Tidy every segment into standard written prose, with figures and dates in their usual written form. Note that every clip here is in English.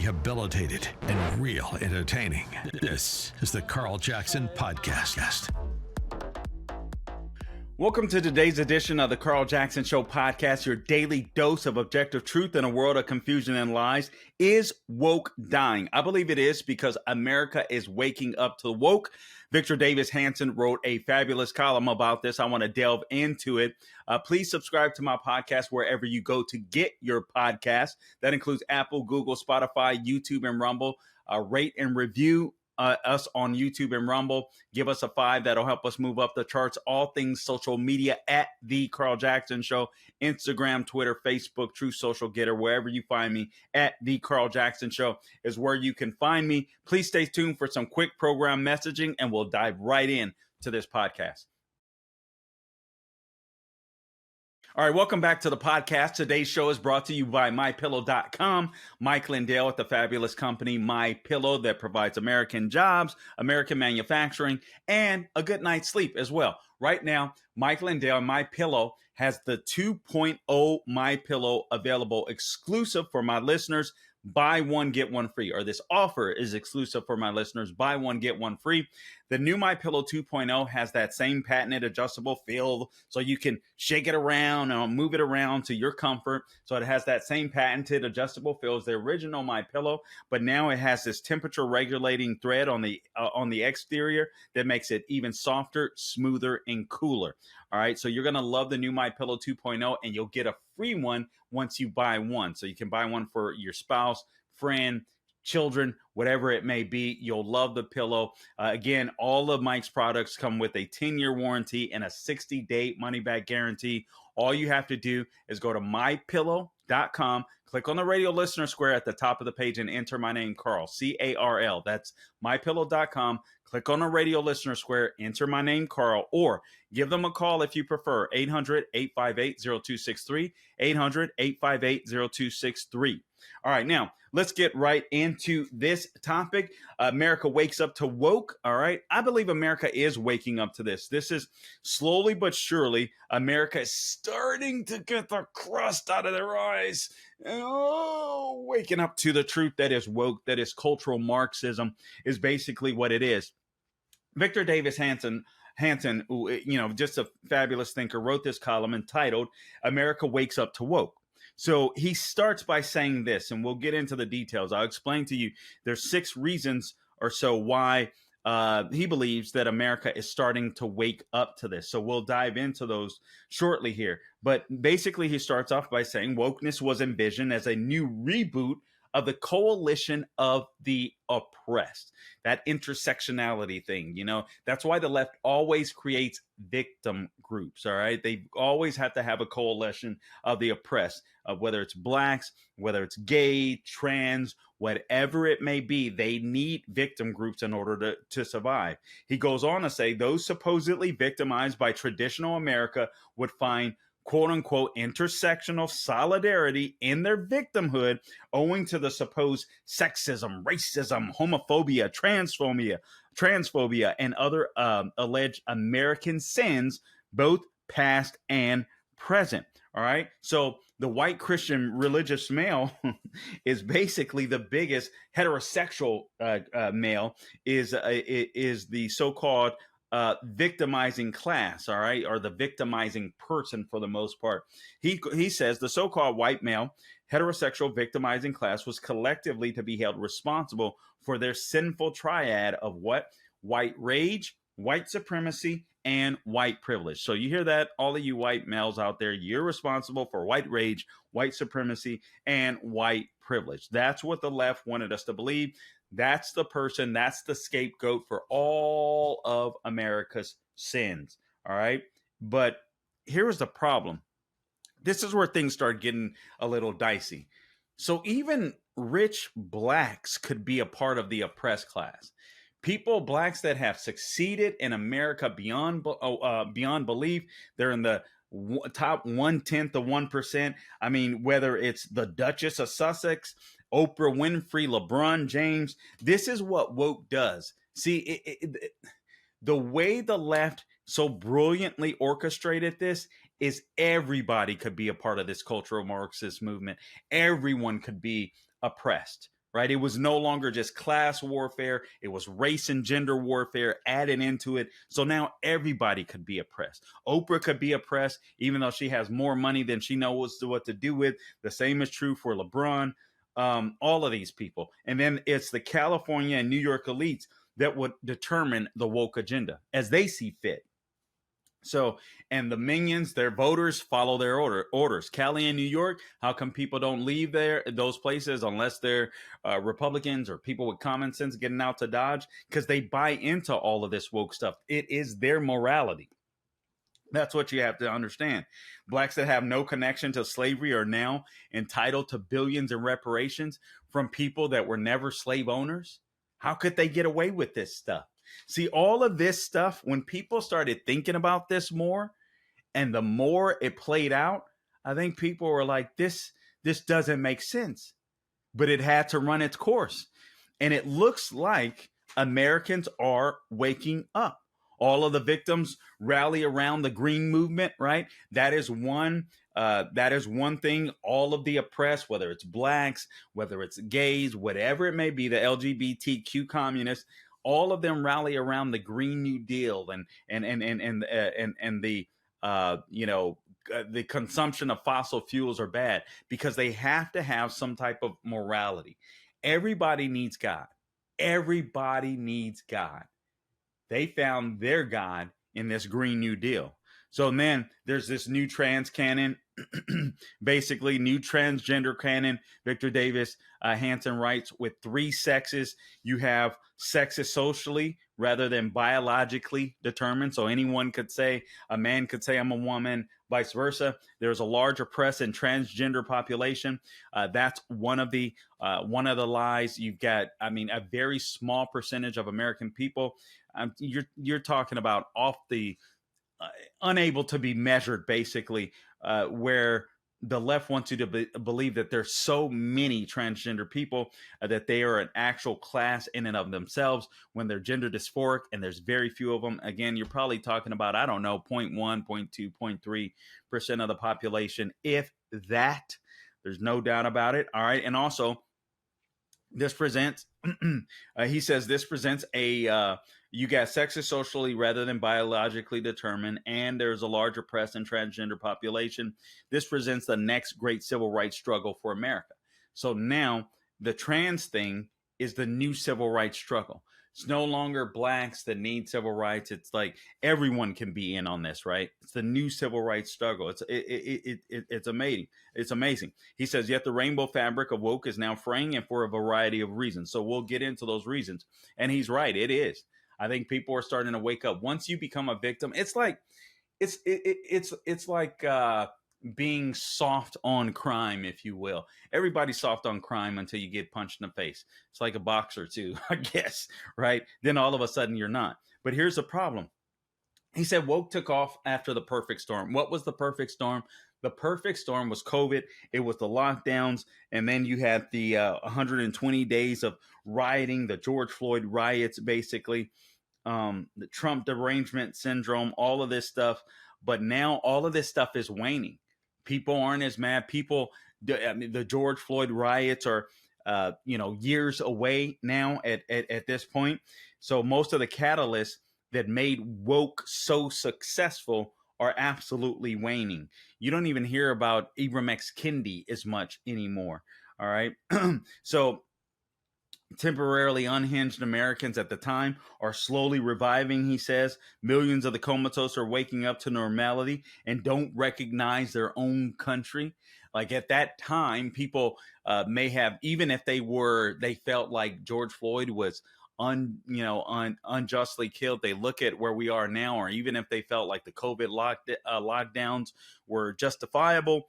rehabilitated, and real entertaining. This is the Carl Jackson Podcast. Welcome to today's edition of the Carl Jackson Show podcast, your daily dose of objective truth in a world of confusion and lies. Is woke dying? I believe it is because America is waking up to woke. Victor Davis Hanson wrote a fabulous column about this. I want to delve into it. Please subscribe to my podcast wherever you go to get your podcast. That includes Apple, Google, Spotify, YouTube, and Rumble. Rate and review us on YouTube and Rumble. Give us a 5. That'll help us move up the charts. All things social media at The Carl Jackson Show. Instagram, Twitter, Facebook, True Social Getter, wherever you find me at The Carl Jackson Show is where you can find me. Please stay tuned for some quick program messaging and we'll dive right in to this podcast. All right, welcome back to the podcast. Today's show is brought to you by MyPillow.com. Mike Lindell at the fabulous company MyPillow that provides American jobs, American manufacturing, and a good night's sleep as well. Right now, Mike Lindell, MyPillow, has the 2.0 MyPillow available exclusive for my listeners. Buy one, get one free, or this offer is exclusive for my listeners. Buy one, get one free. The new MyPillow 2.0 has that same patented adjustable feel, so you can shake it around and move it around to your comfort. So it has that same patented adjustable feel as the original MyPillow, but now it has this temperature regulating thread on the exterior that makes it even softer, smoother, and cooler. All right, so you're gonna love the new MyPillow 2.0, and you'll get a free one once you buy one. So you can buy one for your spouse, friend, children, whatever it may be. You'll love the pillow. Again, all of Mike's products come with a 10-year warranty and a 60-day money-back guarantee. All you have to do is go to mypillow.com, click on the radio listener square at the top of the page and enter my name, Carl, C-A-R-L. That's mypillow.com. Click on the radio listener square, enter my name, Carl, or give them a call if you prefer, 800-858-0263, 800-858-0263. All right, now let's get right into this topic. America wakes up to woke. All right, I believe America is waking up to this. This is slowly but surely, America is starting to get the crust out of their eyes. Oh, waking up to the truth that is woke, that is cultural Marxism, is basically what it is. Victor Davis Hanson, just a fabulous thinker, wrote this column entitled America Wakes Up to Woke. So he starts by saying this, and we'll get into the details. I'll explain to you there's 6 reasons or so why he believes that America is starting to wake up to this. So we'll dive into those shortly here. But basically, he starts off by saying wokeness was envisioned as a new reboot of the coalition of the oppressed, that intersectionality thing. That's why the left always creates victim groups. All right. They always have to have a coalition of the oppressed, whether it's blacks, whether it's gay, trans, whatever it may be. They need victim groups in order to survive. He goes on to say those supposedly victimized by traditional America would find quote unquote intersectional solidarity in their victimhood owing to the supposed sexism, racism, homophobia, transphobia, and other alleged American sins, both past and present. All right. So the white Christian religious male is basically the biggest heterosexual male is the so-called victimizing class, all right, or the victimizing person for the most part. He says the so-called white male heterosexual victimizing class was collectively to be held responsible for their sinful triad of what? White rage, white supremacy, and white privilege. So you hear that, all of you white males out there, you're responsible for white rage, white supremacy, and white privilege. That's what the left wanted us to believe. That's the person, that's the scapegoat for all of America's sins. All right. But here's the problem. This is where things start getting a little dicey. So even rich blacks could be a part of the oppressed class. Blacks that have succeeded in America beyond belief. They're in the top 1/10 of 1%. I mean, whether it's the Duchess of Sussex, Oprah Winfrey, LeBron James, this is what woke does. See, the way the left so brilliantly orchestrated this is everybody could be a part of this cultural Marxist movement. Everyone could be oppressed. right? It was no longer just class warfare. It was race and gender warfare added into it. So now everybody could be oppressed. Oprah could be oppressed, even though she has more money than she knows what to do with. The same is true for LeBron, all of these people. And then it's the California and New York elites that would determine the woke agenda as they see fit. So, and the minions, their voters follow their orders. Cali and New York, how come people don't leave those places unless they're Republicans or people with common sense getting out to Dodge? Because they buy into all of this woke stuff. It is their morality. That's what you have to understand. Blacks that have no connection to slavery are now entitled to billions in reparations from people that were never slave owners. How could they get away with this stuff? See, all of this stuff, when people started thinking about this more and the more it played out, I think people were like, this doesn't make sense. But it had to run its course. And it looks like Americans are waking up. All of the victims rally around the green movement, right? That is one thing. All of the oppressed, whether it's blacks, whether it's gays, whatever it may be, the LGBTQ communists, all of them rally around the Green New Deal and the the consumption of fossil fuels are bad because they have to have some type of morality. Everybody needs God. Everybody needs God. They found their God in this Green New Deal. So then there's this new trans canon, basically new transgender canon. Victor Davis Hanson writes, with 3 sexes, you have sexes socially rather than biologically determined. So anyone could say, a man could say I'm a woman, vice versa. There's a large oppressed and transgender population. That's one of the lies. You've got, a very small percentage of American people. You're talking about off the unable to be measured, basically, where the left wants you to believe that there's so many transgender people that they are an actual class in and of themselves when they're gender dysphoric, and there's very few of them. Again, you're probably talking about, 0.1, 0.2, 0.3% of the population, if that. There's no doubt about it. All right. And also, this presents, he says, this presents you got sexist socially rather than biologically determined, and there's a large oppressed and transgender population. This presents the next great civil rights struggle for America. So now the trans thing is the new civil rights struggle. It's no longer blacks that need civil rights. It's like everyone can be in on this, right? It's the new civil rights struggle. It's amazing. It's amazing. He says, yet the rainbow fabric of woke is now fraying, and for a variety of reasons. So we'll get into those reasons. And he's right. It is. I think people are starting to wake up. Once you become a victim, it's like being soft on crime, if you will. Everybody's soft on crime until you get punched in the face. It's like a boxer too, I guess, right? Then all of a sudden you're not. But here's the problem. He said woke took off after the perfect storm. What was the perfect storm? The perfect storm was COVID. It was the lockdowns. And then you had the 120 days of rioting, the George Floyd riots, basically, the Trump derangement syndrome, all of this stuff. But now all of this stuff is waning. People aren't as mad. The George Floyd riots are, years away now at this point. So most of the catalysts that made woke so successful are absolutely waning. You don't even hear about Ibram X. Kendi as much anymore. All right. So temporarily unhinged Americans at the time are slowly reviving, he says. Millions of the comatose are waking up to normality and don't recognize their own country. Like at that time, people may have, even if they felt like George Floyd was unjustly killed, they look at where we are now, or even if they felt like the COVID lockdowns were justifiable,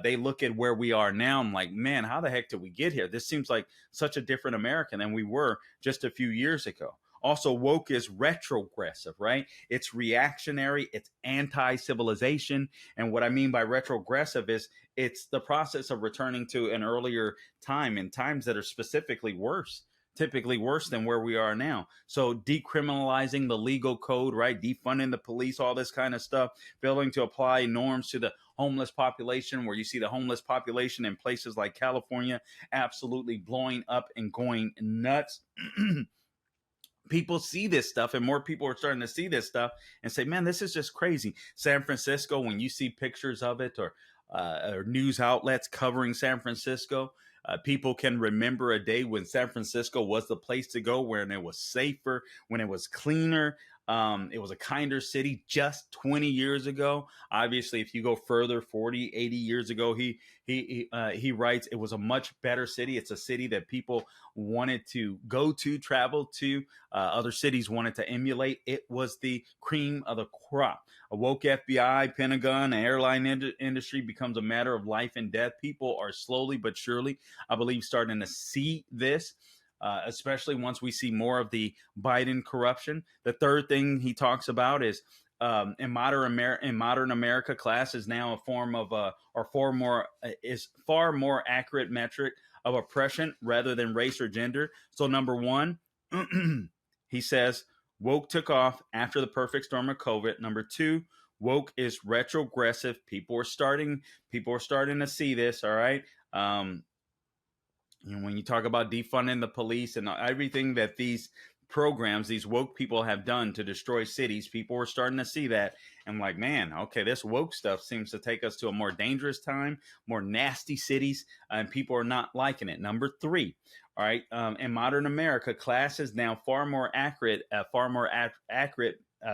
they look at where we are now and like, man, how the heck did we get here? This seems like such a different America than we were just a few years ago. Also, woke is retrogressive, right? It's reactionary. It's anti-civilization. And what I mean by retrogressive is it's the process of returning to an earlier time, in times that are specifically worse typically worse than where we are now. So decriminalizing the legal code, right? Defunding the police, all this kind of stuff, failing to apply norms to the homeless population, where you see the homeless population in places like California absolutely blowing up and going nuts. People see this stuff, and more people are starting to see this stuff and say, man, this is just crazy. San Francisco, when you see pictures of it, or news outlets covering San Francisco, people can remember a day when San Francisco was the place to go, when it was safer, when it was cleaner. It was a kinder city just 20 years ago. Obviously, if you go further, 40, 80 years ago, he writes, it was a much better city. It's a city that people wanted to go to, travel to. Other cities wanted to emulate. It was the cream of the crop. A woke FBI, Pentagon, and airline industry becomes a matter of life and death. People are slowly but surely, I believe, starting to see this. Especially once we see more of the Biden corruption. The third thing he talks about is in modern America, class is now a form of far more accurate metric of oppression rather than race or gender. So number one, he says woke took off after the perfect storm of COVID. Number two, woke is retrogressive. People are starting to see this. All right. And when you talk about defunding the police and everything that these programs, these woke people have done to destroy cities, people are starting to see that. And like, man, okay, this woke stuff seems to take us to a more dangerous time, more nasty cities, and people are not liking it. Number three, all right, in modern America, class is now far more accurate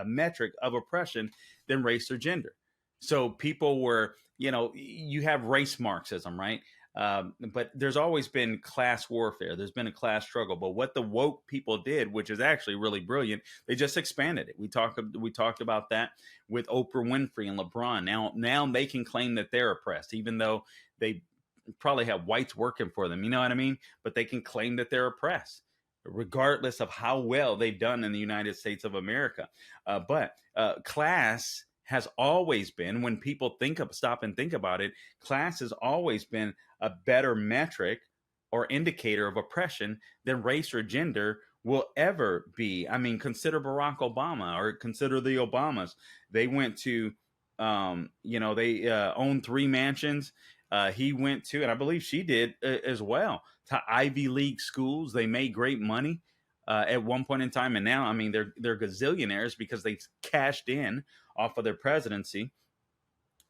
metric of oppression than race or gender. So people were, you have race Marxism, right? But there's always been class warfare. There's been a class struggle. But what the woke people did, which is actually really brilliant, they just expanded it. We talked about that with Oprah Winfrey and LeBron. Now they can claim that they're oppressed, even though they probably have whites working for them. You know what I mean? But they can claim that they're oppressed, regardless of how well they've done in the United States of America. But class has always been, when people stop and think about it, class has always been a better metric or indicator of oppression than race or gender will ever be. I mean, consider Barack Obama, or consider the Obamas. They went to, they owned 3 mansions. He went to, and I believe she did as well, to Ivy League schools. They made great money at one point in time, and now, I mean, they're gazillionaires because they've cashed in off of their presidency.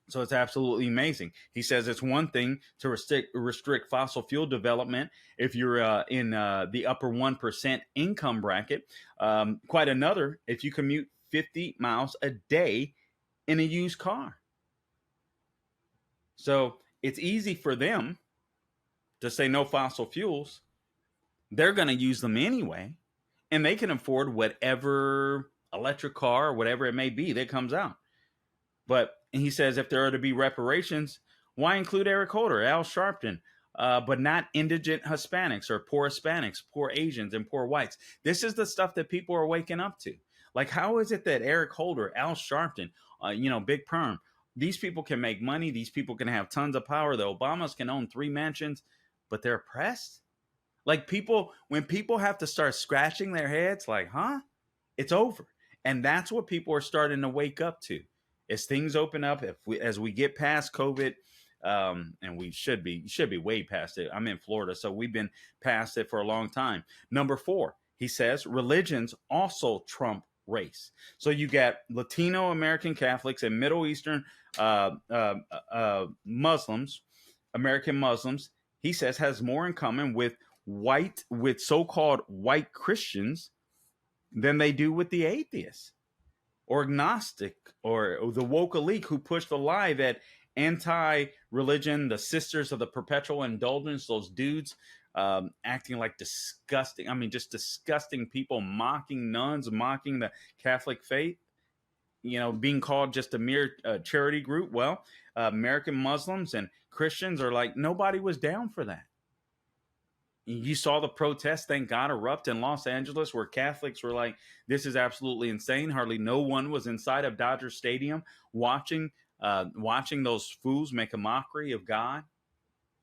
So it's absolutely amazing. He says it's one thing to restrict fossil fuel development if you're in the upper 1% income bracket. Quite another if you commute 50 miles a day in a used car. So it's easy for them to say no fossil fuels. They're going to use them anyway, and they can afford whatever electric car or whatever it may be that comes out. But he says if there are to be reparations, why include Eric Holder, Al Sharpton, but not indigent Hispanics or poor Hispanics, poor Asians, and poor whites? This is the stuff that people are waking up to. Like, how is it that Eric Holder, Al Sharpton, Big Perm, these people can make money, these people can have tons of power, the Obamas can own 3 mansions, but they're oppressed? Like, when people have to start scratching their heads, like, huh? It's over. And that's what people are starting to wake up to. As things open up, as we get past COVID, and we should be way past it. I'm in Florida, so we've been past it for a long time. Number 4, he says, religions also trump race. So you got Latino American Catholics and Middle Eastern Muslims, American Muslims, he says, has more in common with so-called white Christians than they do with the atheists or agnostic or the woke elite who push the lie that anti-religion, the Sisters of the Perpetual Indulgence, those dudes acting like disgusting, just disgusting people, mocking nuns, mocking the Catholic faith, being called just a mere charity group. Well, American Muslims and Christians are like, nobody was down for that. You saw the protests, thank God, erupt in Los Angeles, where Catholics were like, this is absolutely insane. Hardly no one was inside of Dodger Stadium watching those fools make a mockery of God.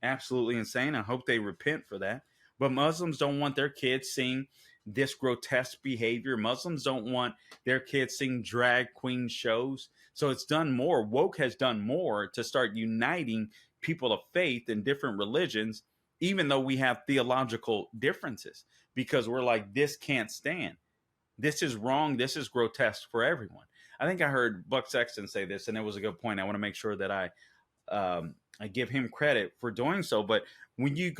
Absolutely insane. I hope they repent for that. But Muslims don't want their kids seeing this grotesque behavior. Muslims don't want their kids seeing drag queen shows. So it's done more. Woke has done more to start uniting people of faith in different religions, even though we have theological differences, because we're like, this can't stand. This is wrong. This is grotesque for everyone. I think I heard Buck Sexton say this, and it was a good point. I want to make sure that I give him credit for doing so. But when you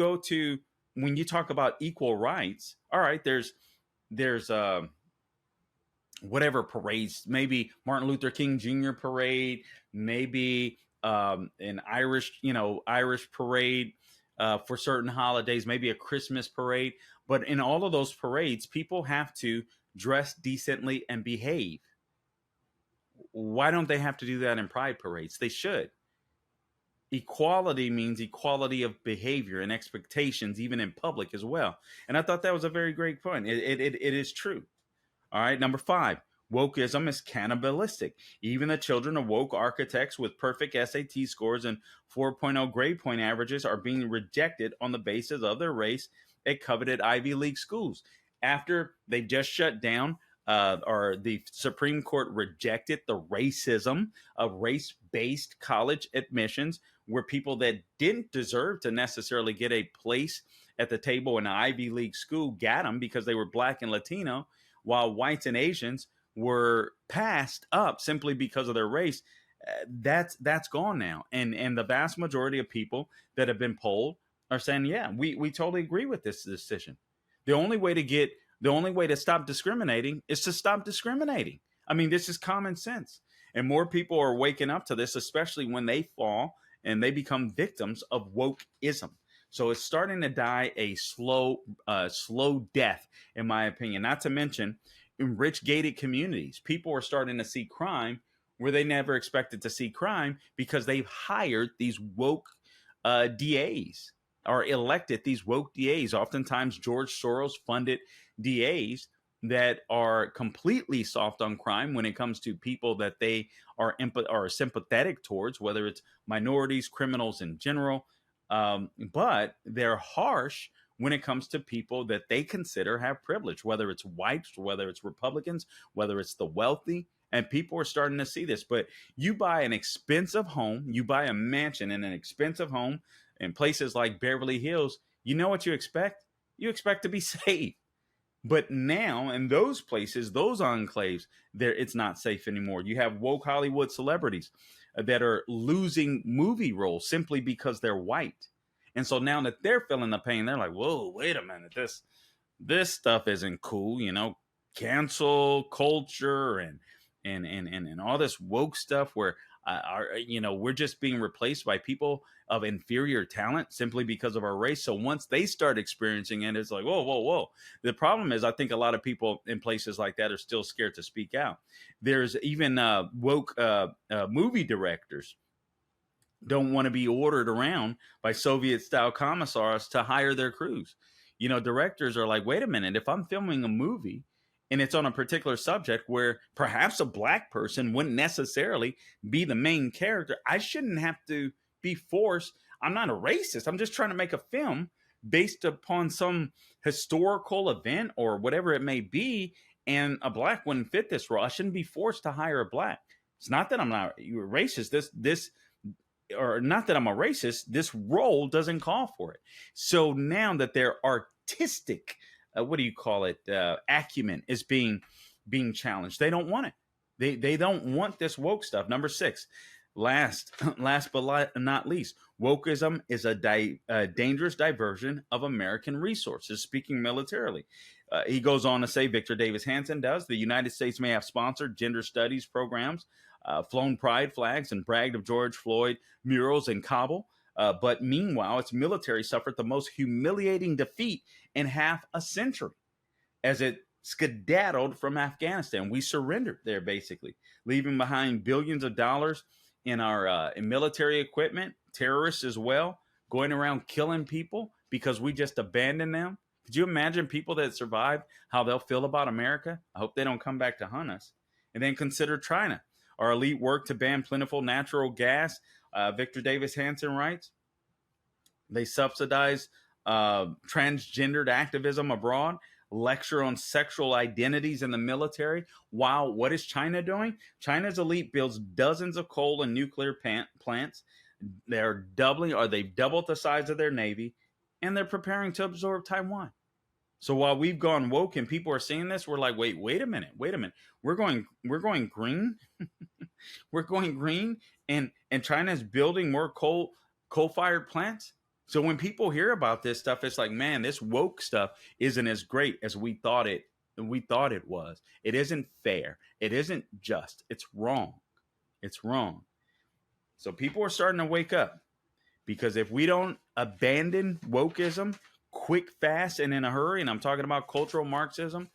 talk about equal rights, all right, there's whatever parades, maybe Martin Luther King Jr. parade, maybe an Irish parade for certain holidays, maybe a Christmas parade. But in all of those parades, people have to dress decently and behave. Why don't they have to do that in pride parades? They should. Equality means equality of behavior and expectations, even in public as well. And I thought that was a very great point. It is true. All right, number 5. Wokeism is cannibalistic. Even the children of woke architects with perfect SAT scores and 4.0 grade point averages are being rejected on the basis of their race at coveted Ivy League schools. After they've just shut down, or the Supreme Court rejected the racism of race-based college admissions, where people that didn't deserve to necessarily get a place at the table in an Ivy League school got them because they were Black and Latino, while whites and Asians were passed up simply because of their race. That's gone now, and the vast majority of people that have been polled are saying, yeah, we totally agree with this decision. The only way to stop discriminating is to stop discriminating. I mean, this is common sense, and more people are waking up to this, especially when they fall and they become victims of wokeism. So it's starting to die a slow death, in my opinion. Not to mention, in rich gated communities, people are starting to see crime where they never expected to see crime because they've hired these woke DAs, or elected these woke DAs. Oftentimes, George Soros funded DAs that are completely soft on crime when it comes to people that they are sympathetic towards, whether it's minorities, criminals in general. But they're harsh when it comes to people that they consider have privilege, whether it's whites, whether it's Republicans, whether it's the wealthy. And people are starting to see this. But you buy an expensive home, you buy a mansion in an expensive home in places like Beverly Hills, you know what you expect? You expect to be safe. But now in those places, those enclaves, it's not safe anymore. You have woke Hollywood celebrities that are losing movie roles simply because they're white. And so now that they're feeling the pain, they're like, whoa, wait a minute. This stuff isn't cool, cancel culture and all this woke stuff where we're just being replaced by people of inferior talent simply because of our race. So once they start experiencing it, it's like, whoa. The problem is, I think a lot of people in places like that are still scared to speak out. There's even woke movie directors don't want to be ordered around by Soviet-style commissars to hire their crews. Directors are like, wait a minute, if I'm filming a movie and it's on a particular subject where perhaps a Black person wouldn't necessarily be the main character, I shouldn't have to be forced. I'm not a racist. I'm just trying to make a film based upon some historical event or whatever it may be, and a Black wouldn't fit this role. I shouldn't be forced to hire a Black. It's not that I'm not racist. Or not that I'm a racist, this role doesn't call for it. So now that their artistic, acumen is being challenged, they don't want it. They don't want this woke stuff. Number 6, last but not least, wokeism is a dangerous diversion of American resources, speaking militarily. He goes on to say, Victor Davis Hanson does, the United States may have sponsored gender studies programs, flown pride flags, and bragged of George Floyd murals in Kabul. But meanwhile, its military suffered the most humiliating defeat in half a century as it skedaddled from Afghanistan. We surrendered there, basically, leaving behind billions of dollars in our in military equipment, terrorists as well, going around killing people because we just abandoned them. Could you imagine people that survived, how they'll feel about America? I hope they don't come back to hunt us. And then consider China. Our elite work to ban plentiful natural gas. Victor Davis Hanson writes, they subsidize transgendered activism abroad, lecture on sexual identities in the military. Wow, what is China doing? China's elite builds dozens of coal and nuclear plants. They've doubled the size of their navy, and they're preparing to absorb Taiwan. So while we've gone woke and people are seeing this, we're like, wait a minute. We're going green. We're going green, and China's building more coal-fired plants. So when people hear about this stuff, it's like, man, this woke stuff isn't as great as we thought it was. It isn't fair. It isn't just. It's wrong. It's wrong. So people are starting to wake up, because if we don't abandon wokeism quick, fast, and in a hurry, and I'm talking about cultural Marxism,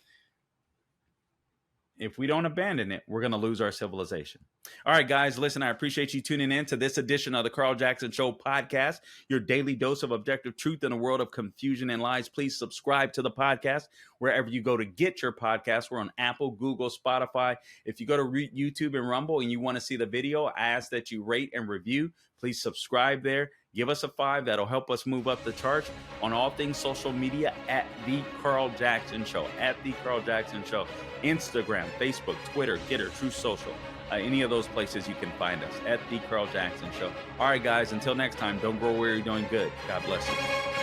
if we don't abandon it, we're going to lose our civilization. All right, guys, listen, I appreciate you tuning in to this edition of the Carl Jackson Show podcast, your daily dose of objective truth in a world of confusion and lies. Please subscribe to the podcast wherever you go to get your podcast. We're on Apple, Google, Spotify. If you go to YouTube and Rumble and you want to see the video, I ask that you rate and review. Please subscribe there. Give us a 5. That'll help us move up the charts on all things social media at The Carl Jackson Show. At The Carl Jackson Show. Instagram, Facebook, Twitter, Getter, Truth Social. Any of those places you can find us at The Carl Jackson Show. All right, guys, until next time, don't grow weary doing good. God bless you.